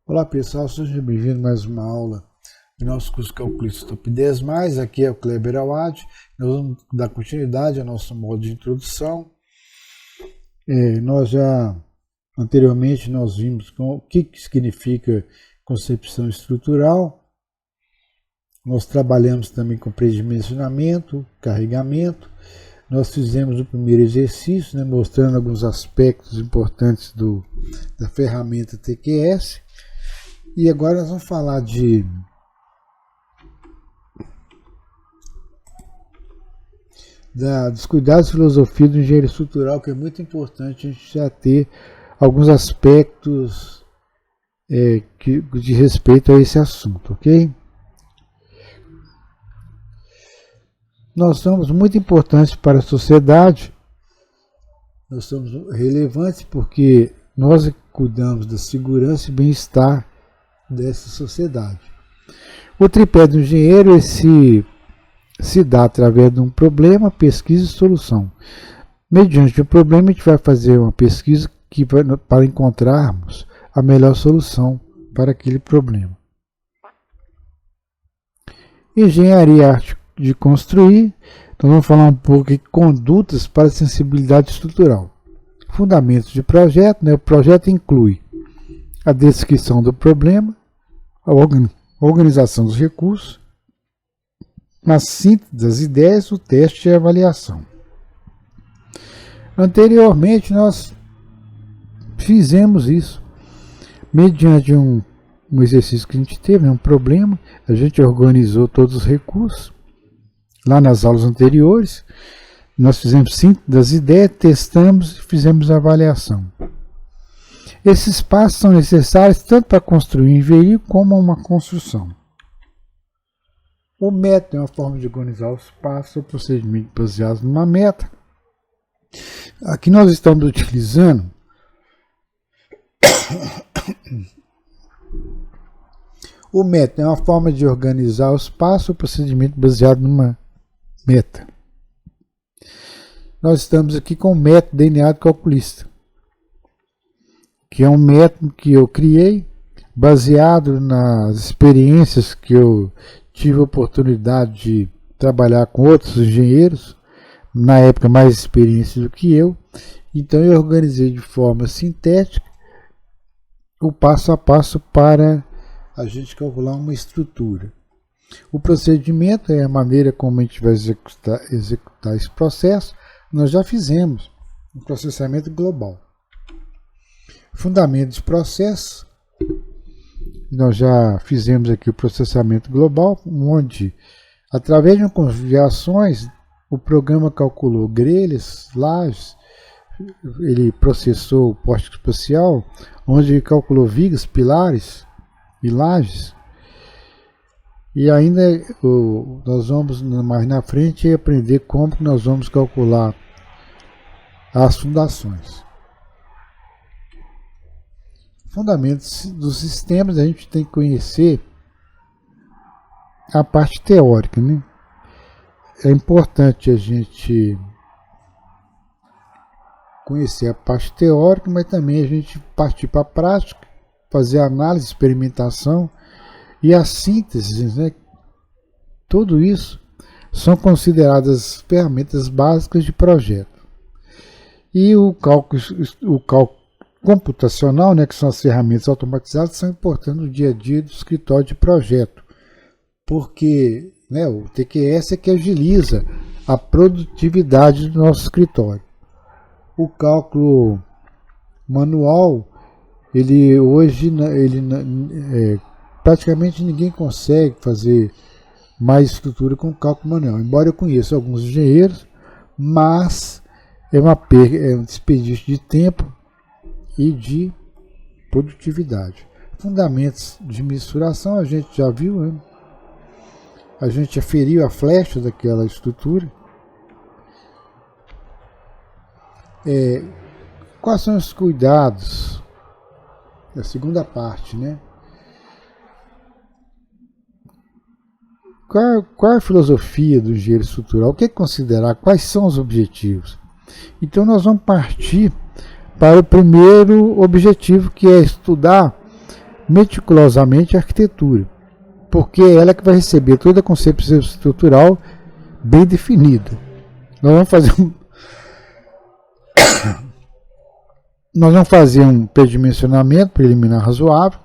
Olá pessoal, sejam bem-vindos a mais uma aula do nosso curso Calculista Top 10+. Aqui é o Kleber Awad. Nós vamos dar continuidade ao nosso modo de introdução. Anteriormente nós vimos o que significa concepção estrutural. Nós trabalhamos também com predimensionamento, carregamento. Nós fizemos o primeiro exercício, mostrando alguns aspectos importantes da ferramenta TQS. E agora nós vamos falar dos cuidados e filosofia do engenheiro estrutural, que é muito importante a gente já ter alguns aspectos de respeito a esse assunto, ok? Nós somos muito importantes para a sociedade, nós somos relevantes porque nós cuidamos da segurança e bem-estar dessa sociedade. O tripé do engenheiro se dá através de um problema, pesquisa e solução. Mediante o problema, a gente vai fazer uma pesquisa para encontrarmos a melhor solução para aquele problema. Engenharia arte de construir. Então vamos falar um pouco de condutas para a sensibilidade estrutural. Fundamentos de projeto. O projeto inclui a descrição do problema, a organização dos recursos, a síntese das ideias, o teste e a avaliação. Anteriormente nós fizemos isso mediante um exercício que a gente teve, um problema, a gente organizou todos os recursos. Lá nas aulas anteriores, nós fizemos síntese das ideias, testamos e fizemos a avaliação. Esses passos são necessários tanto para construir um veículo como uma construção. O método é uma forma de organizar os passos, o procedimento baseado numa meta. Aqui nós estamos utilizando o método é uma forma de organizar os passos, o procedimento baseado numa meta. Nós estamos aqui com o método delineado calculista, que é um método que eu criei baseado nas experiências que eu tive a oportunidade de trabalhar com outros engenheiros, na época mais experiência do que eu. Então eu organizei de forma sintética o passo a passo para a gente calcular uma estrutura. O procedimento é a maneira como a gente vai executar esse processo. Nós já fizemos um processamento global. Fundamentos de processo. Nós já fizemos aqui o processamento global, onde, através de um conjunto de ações, o programa calculou grelhas, lajes, ele processou o poste espacial, onde ele calculou vigas, pilares e lajes. E ainda nós vamos mais na frente aprender como nós vamos calcular as fundações. Fundamentos dos sistemas, a gente tem que conhecer a parte teórica, É importante a gente conhecer a parte teórica, mas também a gente partir para a prática, fazer análise, experimentação e a síntese, Tudo isso são consideradas ferramentas básicas de projeto. E o cálculo computacional, que são as ferramentas automatizadas, são importantes no dia a dia do escritório de projeto, porque o TQS é que agiliza a produtividade do nosso escritório. O cálculo manual, praticamente ninguém consegue fazer mais estrutura com cálculo manual, embora eu conheça alguns engenheiros, mas é um desperdício de tempo e de produtividade. Fundamentos de mensuração, a gente já viu, A gente aferiu a flecha daquela estrutura. Quais são os cuidados? A segunda parte, Qual é a filosofia do engenheiro estrutural? O que é considerar? Quais são os objetivos? Então nós vamos partir para o primeiro objetivo, que é estudar meticulosamente a arquitetura, porque é ela que vai receber toda a concepção estrutural bem definida. Nós vamos fazer um predimensionamento preliminar razoável,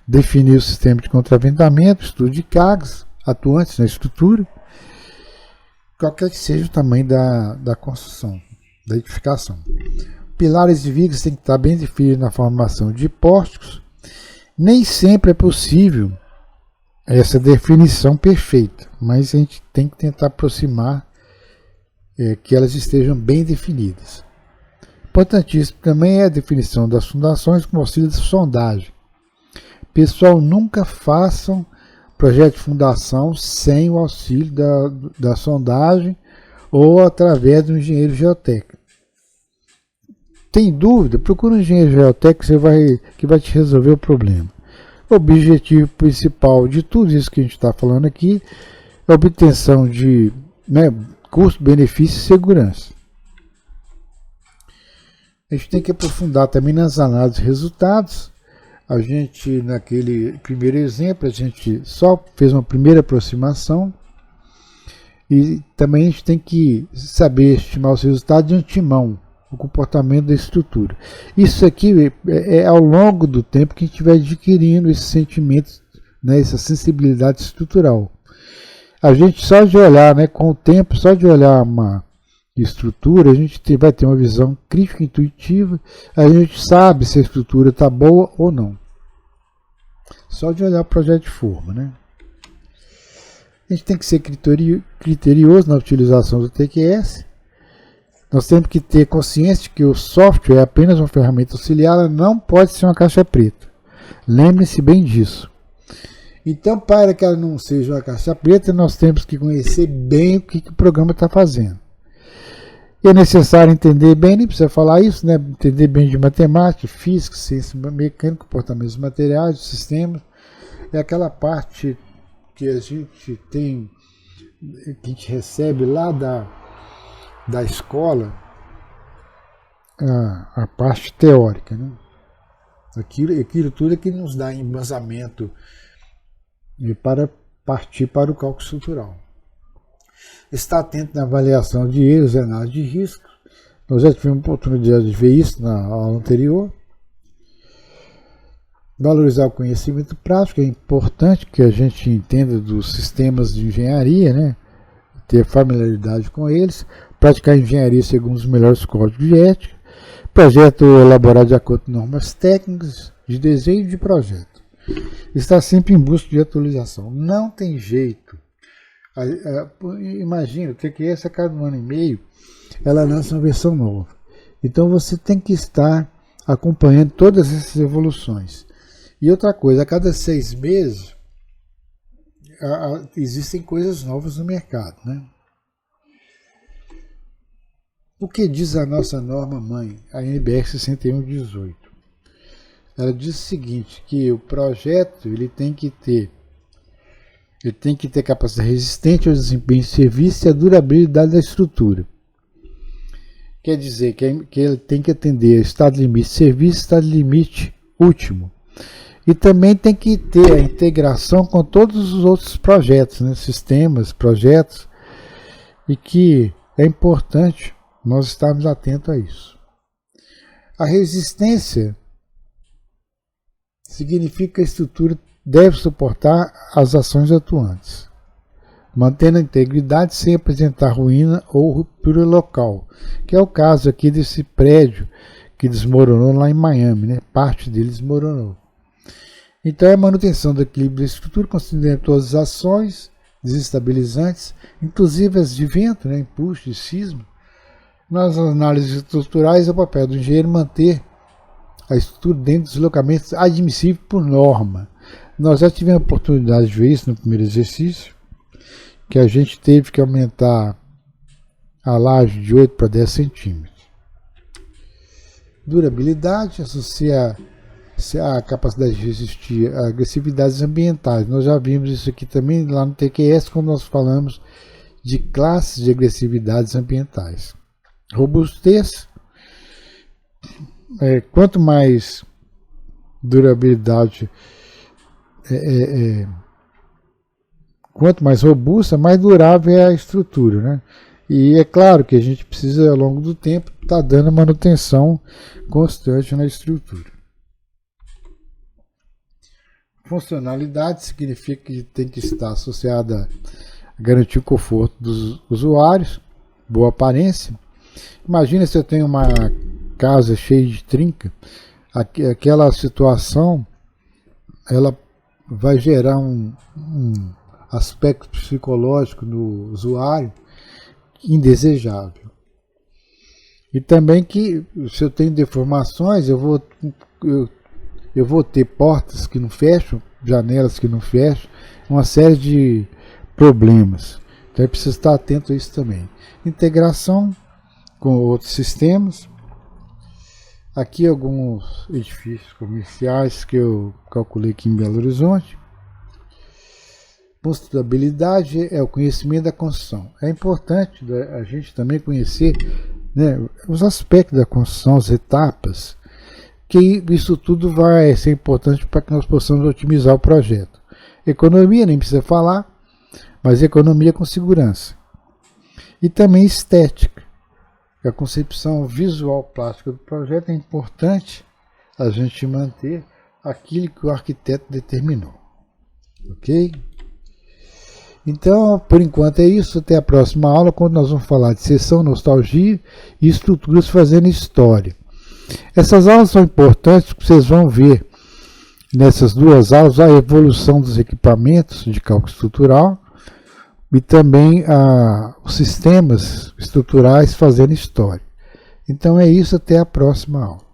definir o sistema de contraventamento, estudo de cargas atuantes na estrutura, qualquer que seja o tamanho da construção, da edificação. Pilares e vigas têm que estar bem definidos na formação de pórticos. Nem sempre é possível essa definição perfeita, mas a gente tem que tentar aproximar que elas estejam bem definidas. Importantíssimo também é a definição das fundações com auxílio da sondagem. Pessoal, nunca façam projeto de fundação sem o auxílio da sondagem ou através do engenheiro geotécnico. Tem dúvida? Procura um engenheiro geotécnico que vai te resolver o problema. O objetivo principal de tudo isso que a gente está falando aqui é a obtenção de custo, benefício e segurança. A gente tem que aprofundar também nas análises de resultados. A gente, naquele primeiro exemplo, a gente só fez uma primeira aproximação e também a gente tem que saber estimar os resultados de antemão, o comportamento da estrutura. Isso aqui é ao longo do tempo que a gente vai adquirindo esses sentimentos, essa sensibilidade estrutural. A gente só de olhar, com o tempo, só de olhar uma estrutura, a gente vai ter uma visão crítica intuitiva, a gente sabe se a estrutura está boa ou não. Só de olhar o projeto de forma. A gente tem que ser criterioso na utilização do TQS. Nós temos que ter consciência de que o software é apenas uma ferramenta auxiliar, ela não pode ser uma caixa preta. Lembre-se bem disso. Então, para que ela não seja uma caixa preta, nós temos que conhecer bem o que o programa está fazendo. E é necessário entender bem, nem precisa falar isso, entender bem de matemática, física, ciência mecânica, comportamentos materiais, sistemas. É aquela parte que a gente tem, que a gente recebe lá da escola, a parte teórica. Aquilo tudo é que nos dá embasamento para partir para o cálculo estrutural. Está atento na avaliação de erros e análise de risco. Nós já tivemos oportunidade de ver isso na aula anterior. Valorizar o conhecimento prático. É importante que a gente entenda dos sistemas de engenharia, ter familiaridade com eles. Praticar engenharia segundo os melhores códigos de ética. Projeto elaborado de acordo com normas técnicas de desenho de projeto. Está sempre em busca de atualização. Não tem jeito. Imagina, o TQS a cada 1 ano e meio ela lança uma versão nova. Então você tem que estar acompanhando todas essas evoluções. E outra coisa, a cada 6 meses existem coisas novas no mercado. O que diz a nossa norma mãe, a NBR 6118? Ela diz o seguinte, que o projeto ele tem que ter capacidade resistente ao desempenho de serviço e a durabilidade da estrutura. Quer dizer que ele tem que atender ao estado limite de serviço e estado limite último. E também tem que ter a integração com todos os outros projetos, sistemas, projetos, e que é importante nós estarmos atentos a isso. A resistência significa que a estrutura deve suportar as ações atuantes, mantendo a integridade sem apresentar ruína ou ruptura local, que é o caso aqui desse prédio que desmoronou lá em Miami, parte dele desmoronou. Então é a manutenção do equilíbrio da estrutura, considerando todas as ações desestabilizantes, inclusive as de vento, empuxo e sismo. Nas análises estruturais é o papel do engenheiro manter a estrutura dentro dos deslocamentos admissíveis por norma. Nós já tivemos a oportunidade de ver isso no primeiro exercício, que a gente teve que aumentar a laje de 8 para 10 centímetros. Durabilidade associa a capacidade de resistir a agressividades ambientais. Nós já vimos isso aqui também lá no TQS, quando nós falamos de classes de agressividades ambientais. Robustez. Quanto mais durabilidade quanto mais robusta, mais durável é a estrutura, né? E é claro que a gente precisa, ao longo do tempo, estar dando manutenção constante na estrutura. Funcionalidade significa que tem que estar associada a garantir o conforto dos usuários, boa aparência. Imagina se eu tenho uma casa cheia de trinca, aquela situação ela vai gerar um aspecto psicológico no usuário indesejável. E também que se eu tenho deformações, eu vou ter portas que não fecham, janelas que não fecham, uma série de problemas. Então é preciso estar atento a isso também. Integração com outros sistemas. Aqui alguns edifícios comerciais que eu calculei aqui em Belo Horizonte. Construtibilidade é o conhecimento da construção. É importante a gente também conhecer, né, os aspectos da construção, as etapas, que isso tudo vai ser importante para que nós possamos otimizar o projeto. Economia, nem precisa falar, mas economia com segurança. E também estética. A concepção visual plástica do projeto é importante a gente manter aquilo que o arquiteto determinou. Ok? Então, por enquanto é isso. Até a próxima aula, quando nós vamos falar de seção, nostalgia e estruturas fazendo história. Essas aulas são importantes porque vocês vão ver nessas duas aulas a evolução dos equipamentos de cálculo estrutural e também os sistemas estruturais fazendo história. Então é isso, até a próxima aula.